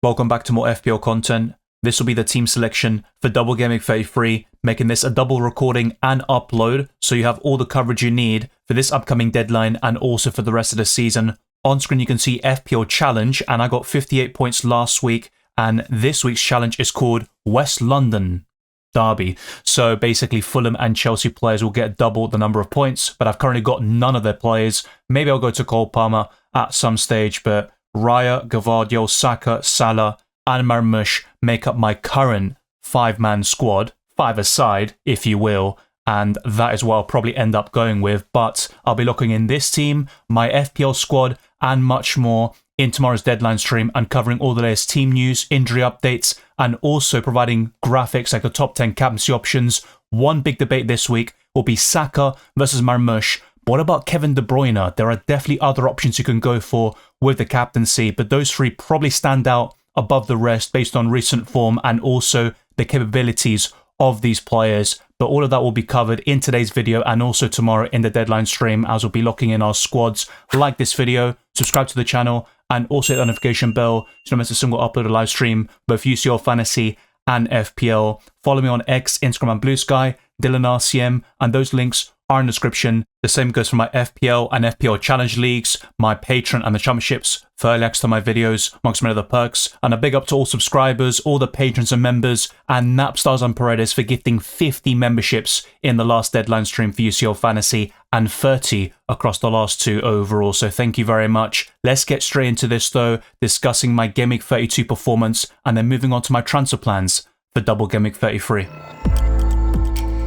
Welcome back to more FPL content. This will be the team selection for Double Gameweek 33, making this a double recording and upload, so you have all the coverage you need for this upcoming deadline and also for the rest of the season. On screen you can see FPL Challenge, and I got 58 points last week, and this week's challenge is called West London Derby. So basically Fulham and Chelsea players will get double the number of points, but I've currently got none of their players. Maybe I'll go to Cole Palmer at some stage, but Raya, Gvardiol, Saka, Salah and Marmoush make up my current 5-man squad, 5 aside if you will, and that is what I'll probably end up going with. But I'll be looking in this team, my FPL squad and much more in tomorrow's deadline stream, and covering all the latest team news, injury updates, and also providing graphics like the top 10 captaincy options. One big debate this week will be Saka versus Marmoush. What about Kevin De Bruyne? There are definitely other options you can go for with the captaincy, but those three probably stand out above the rest based on recent form and also the capabilities of these players. But all of that will be covered in today's video and also tomorrow in the deadline stream, as we'll be locking in our squads. Like this video, subscribe to the channel, and also hit the notification bell so you don't miss a single upload or live stream, both UCL Fantasy and FPL. Follow me on X, Instagram and Blue Sky, Dylan RCM, and those links are in the description. The same goes for my FPL and FPL Challenge Leagues, my Patreon and the Championships, for early access to my videos, amongst many other perks. And a big up to all subscribers, all the patrons and members, and Napstars and Paredes for gifting 50 memberships in the last deadline stream for UCL Fantasy and 30 across the last 2 overall. So thank you very much. Let's get straight into this though, discussing my Gameweek 32 performance and then moving on to my transfer plans for Double Gameweek 33.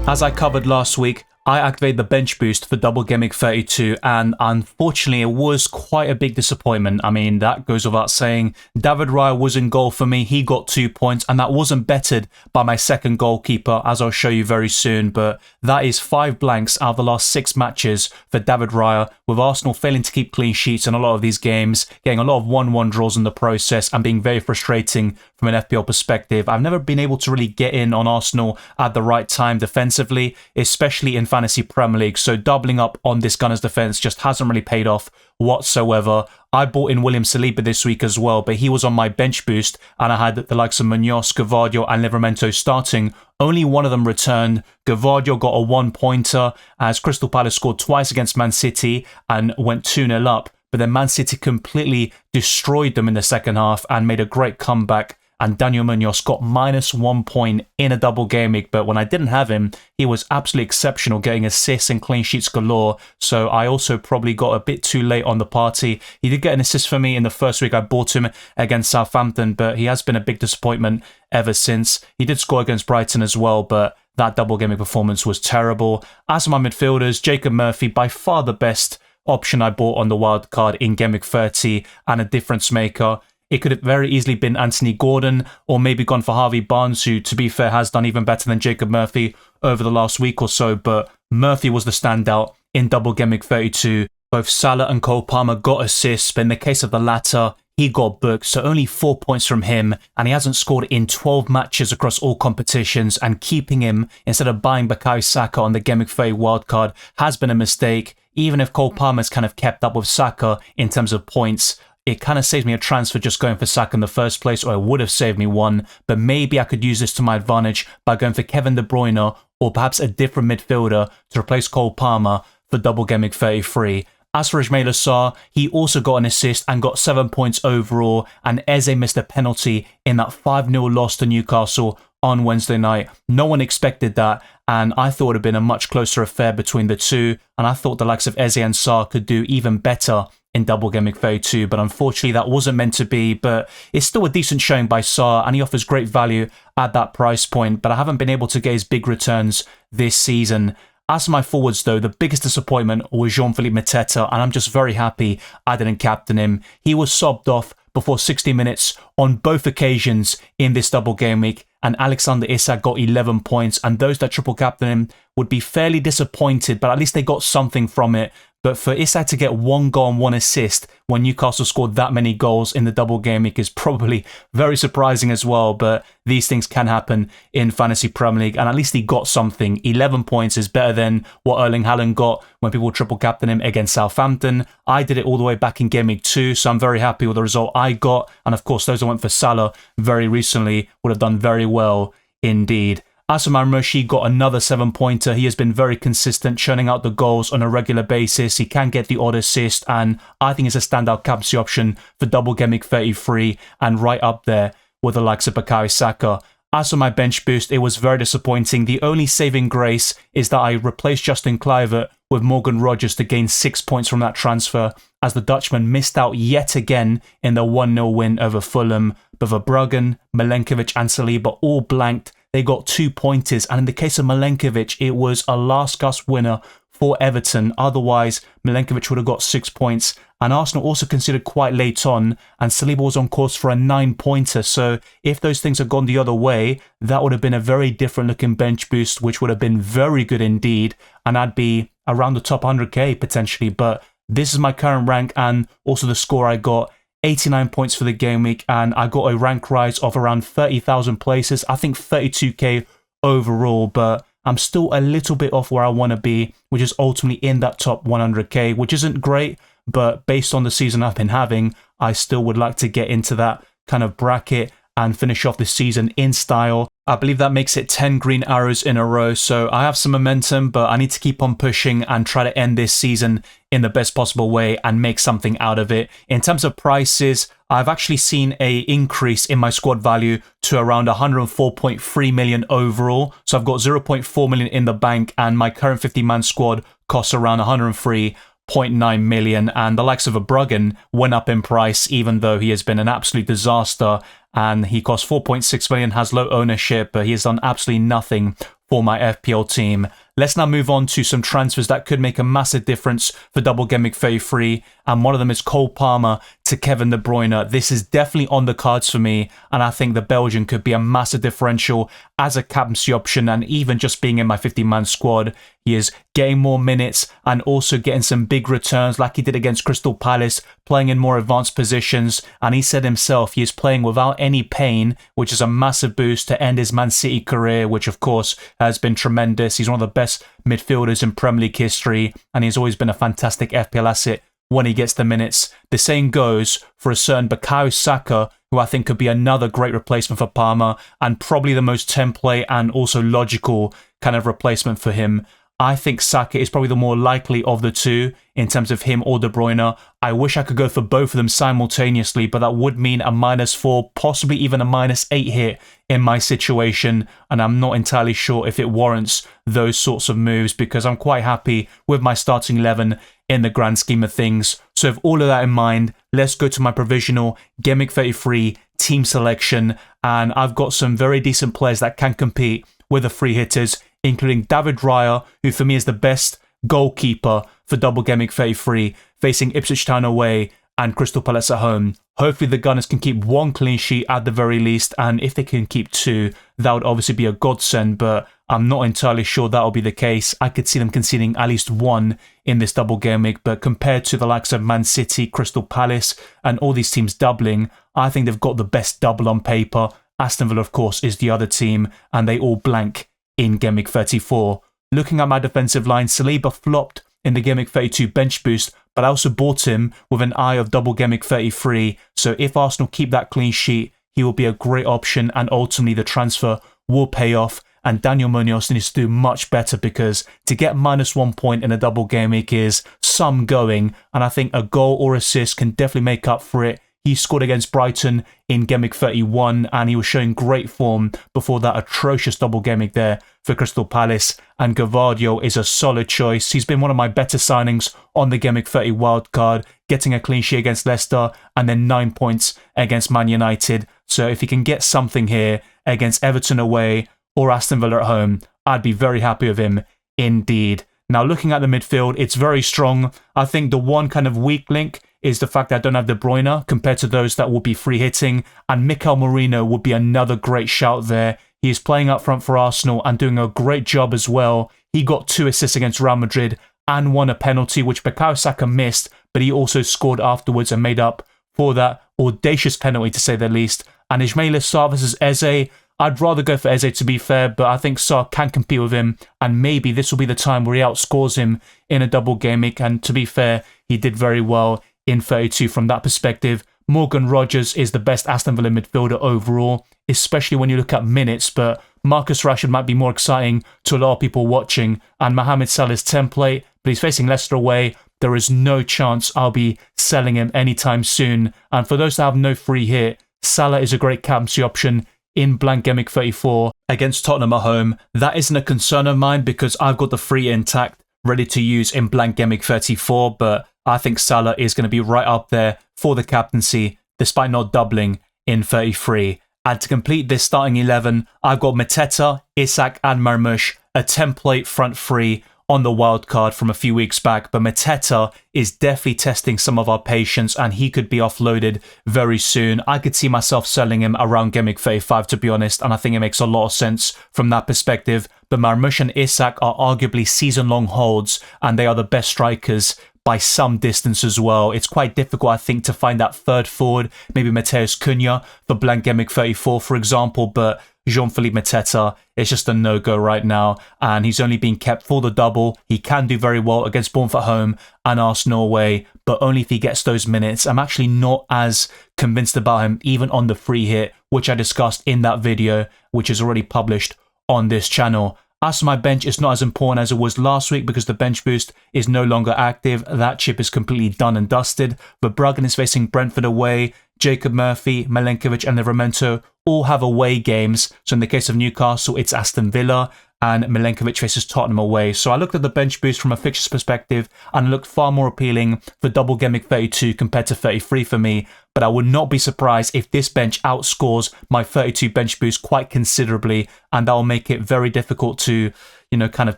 As I covered last week, I activated the bench boost for Double Gameweek 32, and unfortunately it was quite a big disappointment. I mean, that goes without saying. David Raya was in goal for me. He got 2 points, and that wasn't bettered by my second goalkeeper, as I'll show you very soon. But that is 5 blanks out of the last 6 matches for David Raya, with Arsenal failing to keep clean sheets in a lot of these games, getting a lot of 1-1 draws in the process, and being very frustrating from an FPL perspective. I've never been able to really get in on Arsenal at the right time defensively, especially in Fantasy Premier League, so doubling up on this Gunners defence just hasn't really paid off whatsoever. I bought in William Saliba this week as well, but he was on my bench boost, and I had the likes of Munoz, Gvardiol and Livramento starting. Only one of them returned. Gvardiol got a 1-pointer as Crystal Palace scored twice against Man City and went 2-0 up, but then Man City completely destroyed them in the second half and made a great comeback. And Daniel Munoz got -1 point in a double game week, but when I didn't have him, he was absolutely exceptional, getting assists and clean sheets galore. So I also probably got a bit too late on the party. He did get an assist for me in the first week I bought him against Southampton, but he has been a big disappointment ever since. He did score against Brighton as well, but that double game week performance was terrible. As for my midfielders, Jacob Murphy, by far the best option I bought on the wild card in Game Week 30 and a difference maker. It could have very easily been Anthony Gordon or maybe gone for Harvey Barnes, who, to be fair, has done even better than Jacob Murphy over the last week or so. But Murphy was the standout in Double Gameweek 32. Both Salah and Cole Palmer got assists, but in the case of the latter, he got booked, so only 4 points from him, and he hasn't scored in 12 matches across all competitions, and keeping him instead of buying Bukayo Saka on the Gameweek 30 wildcard has been a mistake. Even if Cole Palmer's kind of kept up with Saka in terms of points, it kind of saves me a transfer just going for Saka in the first place, or it would have saved me one, but maybe I could use this to my advantage by going for Kevin De Bruyne or perhaps a different midfielder to replace Cole Palmer for Double Gameweek 33. As for Ismaila Sarr, he also got an assist and got 7 points overall, and Eze missed a penalty in that 5-0 loss to Newcastle on Wednesday night. No one expected that, and I thought it would have been a much closer affair between the two, and I thought the likes of Eze and Sarr could do even better in Double Gameweek 32, but unfortunately that wasn't meant to be. But it's still a decent showing by Sarr, and he offers great value at that price point, but I haven't been able to get his big returns this season. As for my forwards though, the biggest disappointment was Jean-Philippe Mateta, and I'm just very happy I didn't captain him. He was subbed off before 60 minutes on both occasions in this double game week, and Alexander Isak got 11 points, and those that triple captain him would be fairly disappointed, but at least they got something from it. but for Isak to get 1 goal and 1 assist when Newcastle scored that many goals in the double game week is probably very surprising as well, but these things can happen in Fantasy Premier League, and at least he got something. 11 points is better than what Erling Haaland got when people triple captain him against Southampton. I did it all the way back in Game Week 2, so I'm very happy with the result I got, and of course those that went for Salah very recently would have done very well indeed. As for Marmoush, he got another 7-pointer. He has been very consistent, churning out the goals on a regular basis. He can get the odd assist, and I think it's a standout captaincy option for Double Game Week 33 and right up there with the likes of Bukayo Saka. As for my bench boost, it was very disappointing. The only saving grace is that I replaced Justin Kluivert with Morgan Rogers to gain 6 points from that transfer, as the Dutchman missed out yet again in the 1-0 win over Fulham. But Verbruggen, Milenkovic and Saliba all blanked. They got 2 pointers, and in the case of Milenkovic, it was a last-gasp winner for Everton. Otherwise, Milenkovic would have got 6 points, and Arsenal also considered quite late on, and Saliba was on course for a 9-pointer. So if those things had gone the other way, that would have been a very different-looking bench boost, which would have been very good indeed, and I'd be around the top 100k potentially. But this is my current rank and also the score I got. 89 points for the game week, and I got a rank rise of around 30,000 places. I think 32k overall, but I'm still a little bit off where I want to be, which is ultimately in that top 100k, which isn't great, but based on the season I've been having, I still would like to get into that kind of bracket and finish off the season in style. I believe that makes it 10 green arrows in a row, so I have some momentum, but I need to keep on pushing and try to end this season in the best possible way and make something out of it. In terms of prices, I've actually seen a increase in my squad value to around 104.3 million overall, so I've got 0.4 million in the bank, and my current 50-man squad costs around 103.9 million, and the likes of Verbruggen went up in price even though he has been an absolute disaster, and he costs 4.6 million, has low ownership, but he has done absolutely nothing for my FPL team. Let's now move on to some transfers that could make a massive difference for Double Game Week 33, and one of them is Cole Palmer to Kevin De Bruyne. This is definitely on the cards for me, and I think the Belgian could be a massive differential as a captaincy option, and even just being in my 50-man squad. He is getting more minutes and also getting some big returns like he did against Crystal Palace, playing in more advanced positions, and he said himself he is playing without any pain, which is a massive boost to end his Man City career, which of course has been tremendous. He's one of the best midfielders in Premier League history, and he's always been a fantastic FPL asset when he gets the minutes. The same goes for a certain Bukayo Saka, who I think could be another great replacement for Palmer, and probably the most template and also logical kind of replacement for him. I think Saka is probably the more likely of the two in terms of him or De Bruyne. I wish I could go for both of them simultaneously, but that would mean a -4, possibly even a -8 hit in my situation, and I'm not entirely sure if it warrants those sorts of moves because I'm quite happy with my starting 11 in the grand scheme of things. So with all of that in mind, let's go to my provisional Game Week 33 team selection, and I've got some very decent players that can compete with the free hitters, including David Raya, who for me is the best goalkeeper for Double Game Week 33, facing Ipswich Town away and Crystal Palace at home. Hopefully the Gunners can keep 1 clean sheet at the very least, and if they can keep 2, that would obviously be a godsend, but I'm not entirely sure that will be the case. I could see them conceding at least 1 in this double game week, but compared to the likes of Man City, Crystal Palace, and all these teams doubling, I think they've got the best double on paper. Aston Villa, of course, is the other team, and they all blank in Game Week 34. Looking at my defensive line, Saliba flopped in the Game Week 32 bench boost, but I also bought him with an eye of Double Game Week 33, so if Arsenal keep that clean sheet, he will be a great option, and ultimately the transfer will pay off, and Daniel Munoz needs to do much better because to get -1 point in a double game week is some going, and I think a goal or assist can definitely make up for it. He scored against Brighton in Game Week 31, and he was showing great form before that atrocious double game week there for Crystal Palace. And Gvardiol is a solid choice. He's been one of my better signings on the Game Week 30 wildcard, getting a clean sheet against Leicester and then 9 points against Man United. So if he can get something here against Everton away or Aston Villa at home, I'd be very happy with him indeed. Now, looking at the midfield, it's very strong. I think the one kind of weak link is the fact that I don't have De Bruyne compared to those that will be free hitting, and Mikel Merino would be another great shout there. He is playing up front for Arsenal and doing a great job as well. He got 2 assists against Real Madrid and won a penalty, which Bukayo Saka missed, but he also scored afterwards and made up for that audacious penalty, to say the least. And Ismaila Sarr versus Eze, I'd rather go for Eze, to be fair, but I think Sarr can compete with him, and maybe this will be the time where he outscores him in a double game week. And to be fair, he did very well in 32 from that perspective. Morgan Rogers is the best Aston Villa midfielder overall, especially when you look at minutes, but Marcus Rashford might be more exciting to a lot of people watching, and Mohamed Salah's template, but he's facing Leicester away. There is no chance I'll be selling him anytime soon. And for those that have no free hit, Salah is a great captaincy option in Blank Gameweek 34 against Tottenham at home. That isn't a concern of mine because I've got the free intact, ready to use in Blank Gameweek 34, but I think Salah is going to be right up there for the captaincy, despite not doubling in 33. And to complete this starting 11, I've got Mateta, Isak and Marmoush, a template front three on the wild card from a few weeks back, but Mateta is definitely testing some of our patience and he could be offloaded very soon. I could see myself selling him around Game Week 35, to be honest, and I think it makes a lot of sense from that perspective. But Marmoush and Isak are arguably season-long holds, and they are the best strikers by some distance as well. It's quite difficult, I think, to find that third forward, maybe Mateus Cunha for Blank Gameweek 34, for example, but Jean-Philippe Mateta is just a no-go right now, and he's only being kept for the double. He can do very well against Bournemouth at home and Arsenal away, but only if he gets those minutes. I'm actually not as convinced about him, even on the free hit, which I discussed in that video, which is already published on this channel. As for my bench, it's not as important as it was last week because the bench boost is no longer active. That chip is completely done and dusted. Verbruggen is facing Brentford away. Jacob Murphy, Milenkovic and Livramento all have away games. So in the case of Newcastle, it's Aston Villa and Milenkovic faces Tottenham away. So I looked at the bench boost from a fixtures perspective and it looked far more appealing for Double Gameweek 32 compared to 33 for me. But I would not be surprised if this bench outscores my 32 bench boost quite considerably, and that will make it very difficult to, kind of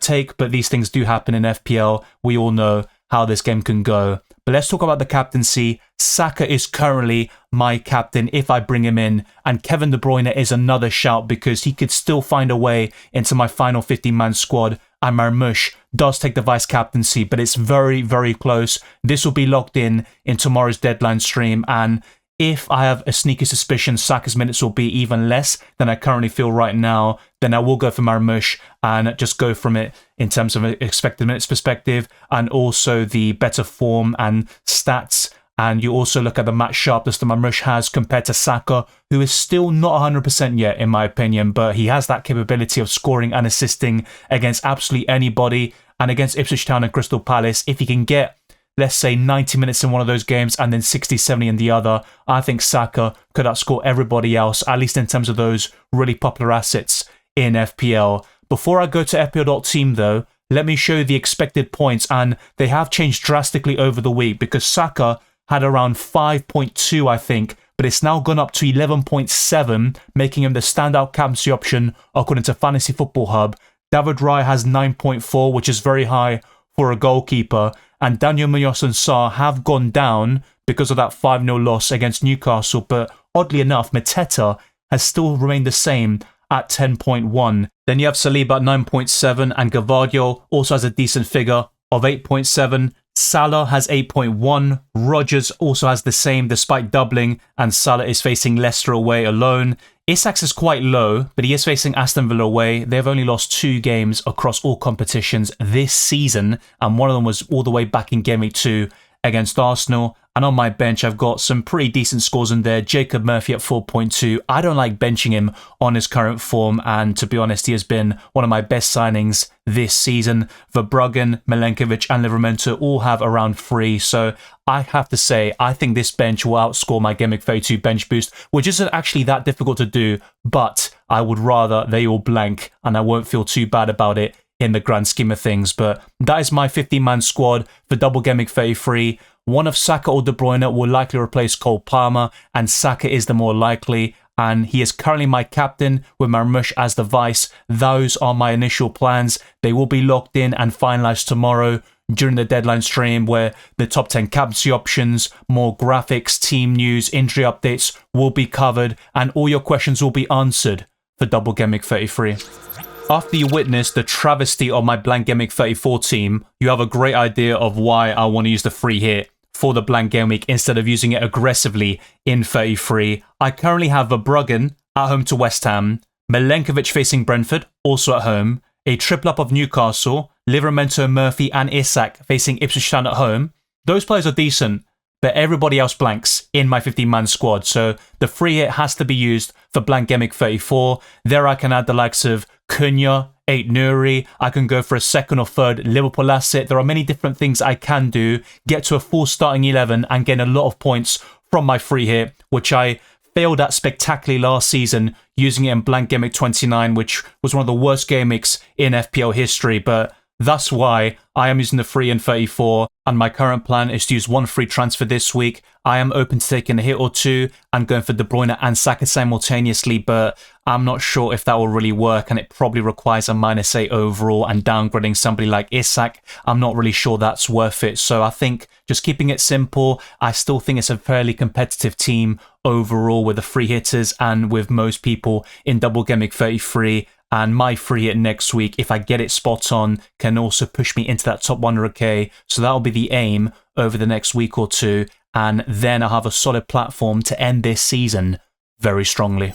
take. But these things do happen in FPL. We all know how this game can go. But let's talk about the captaincy. Saka is currently my captain if I bring him in, and Kevin De Bruyne is another shout because he could still find a way into my final 15-man squad, and Marmoush does take the vice captaincy, but it's very, very close. This will be locked in tomorrow's deadline stream, and if I have a sneaky suspicion Saka's minutes will be even less than I currently feel right now, then I will go for Marmoush and just go from it in terms of expected minutes perspective and also the better form and stats. And you also look at the match sharpness that Marmoush has compared to Saka, who is still not 100% yet, in my opinion, but he has that capability of scoring and assisting against absolutely anybody. And against Ipswich Town and Crystal Palace, if he can get, let's say, 90 minutes in one of those games and then 60, 70 in the other, I think Saka could outscore everybody else, at least in terms of those really popular assets in FPL. Before I go to fpl.team though, let me show you the expected points, and they have changed drastically over the week because Saka had around 5.2, I think, but it's now gone up to 11.7, making him the standout captaincy option according to Fantasy Football Hub. David Raya has 9.4, which is very high for a goalkeeper, and Daniel Munoz and Sarr have gone down because of that 5-0 loss against Newcastle, but oddly enough, Mateta has still remained the same at 10.1. Then you have Saliba at 9.7, and Gvardiol also has a decent figure of 8.7. Salah has 8.1. Rodgers also has the same despite doubling, and Salah is facing Leicester away alone. Isak's is quite low, but he is facing Aston Villa away. They've only lost 2 games across all competitions this season, and one of them was all the way back in Game Week 2 against Arsenal. And on my bench, I've got some pretty decent scores in there. Jacob Murphy at 4.2. I don't like benching him on his current form, and to be honest, he has been one of my best signings this season. Verbruggen, Milenkovic and Livramento all have around 3, so I have to say, I think this bench will outscore my Game Week 32 bench boost, which isn't actually that difficult to do, but I would rather they all blank, and I won't feel too bad about it in the grand scheme of things. But that is my 15-man squad for Double Gameweek 33. One of Saka or De Bruyne will likely replace Cole Palmer, and Saka is the more likely, and he is currently my captain with Marmoush as the vice. Those are my initial plans. They will be locked in and finalised tomorrow during the deadline stream, where the top 10 captaincy options, more graphics, team news, injury updates will be covered, and all your questions will be answered for Double Gameweek 33. After you witness the travesty of my Blank Gameweek 34 team, you have a great idea of why I want to use the free hit for the Blank Gameweek instead of using it aggressively in 33. I currently have Verbruggen at home to West Ham, Milenkovic facing Brentford, also at home, a triple up of Newcastle, Livramento, Murphy and Isak facing Ipswich Town at home. Those players are decent, but everybody else blanks in my 15-man squad, so the free hit has to be used for Blank Gameweek 34. There I can add the likes of Cunha, 8 Nuri, I can go for a second or third Liverpool asset. There are many different things I can do, get to a full starting 11 and gain a lot of points from my free hit, which I failed at spectacularly last season using it in Blank Gameweek 29, which was one of the worst game weeks in FPL history, but that's why I am using the free in 34, and my current plan is to use one free transfer this week. I am open to taking a hit or two and going for De Bruyne and Saka simultaneously, but I'm not sure if that will really work, and it probably requires a -8 overall, and downgrading somebody like Isak, I'm not really sure that's worth it. So I think just keeping it simple, I still think it's a fairly competitive team overall with the free hitters and with most people in Double Gameweek 33. And my free hit next week, if I get it spot on, can also push me into that top 100k. So that'll be the aim over the next week or two. And then I'll have a solid platform to end this season very strongly.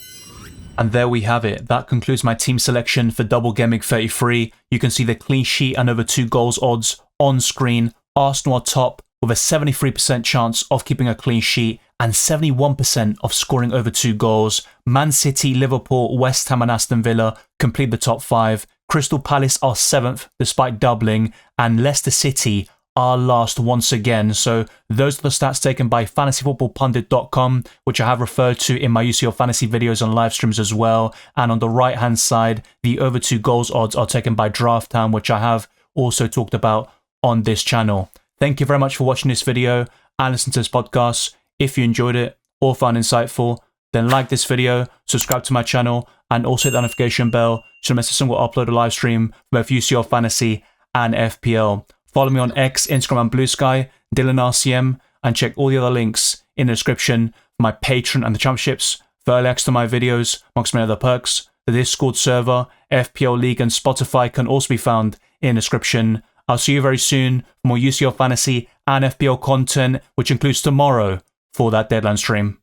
And there we have it. That concludes my team selection for Double Gameweek 33. You can see the clean sheet and over 2 goals odds on screen. Arsenal are top with a 73% chance of keeping a clean sheet and 71% of scoring over 2 goals. Man City, Liverpool, West Ham and Aston Villa complete the top 5. Crystal Palace are 7th despite doubling, and Leicester City are last once again. So those are the stats taken by fantasyfootballpundit.com, which I have referred to in my UCL fantasy videos and live streams as well. And on the right hand side, the over 2 goals odds are taken by Draft Town, which I have also talked about on this channel. Thank you very much for watching this video and listening to this podcast. If you enjoyed it or found insightful, then like this video, subscribe to my channel, and also hit the notification bell so you don't miss a single upload or live stream for both UCL Fantasy and FPL. Follow me on X, Instagram and Blue Sky, DylanRCM, and check all the other links in the description for my Patreon and the championships, for early access to my videos, amongst many other perks. The Discord server, FPL League and Spotify can also be found in the description. I'll see you very soon for more UCL Fantasy and FPL content, which includes tomorrow for that deadline stream.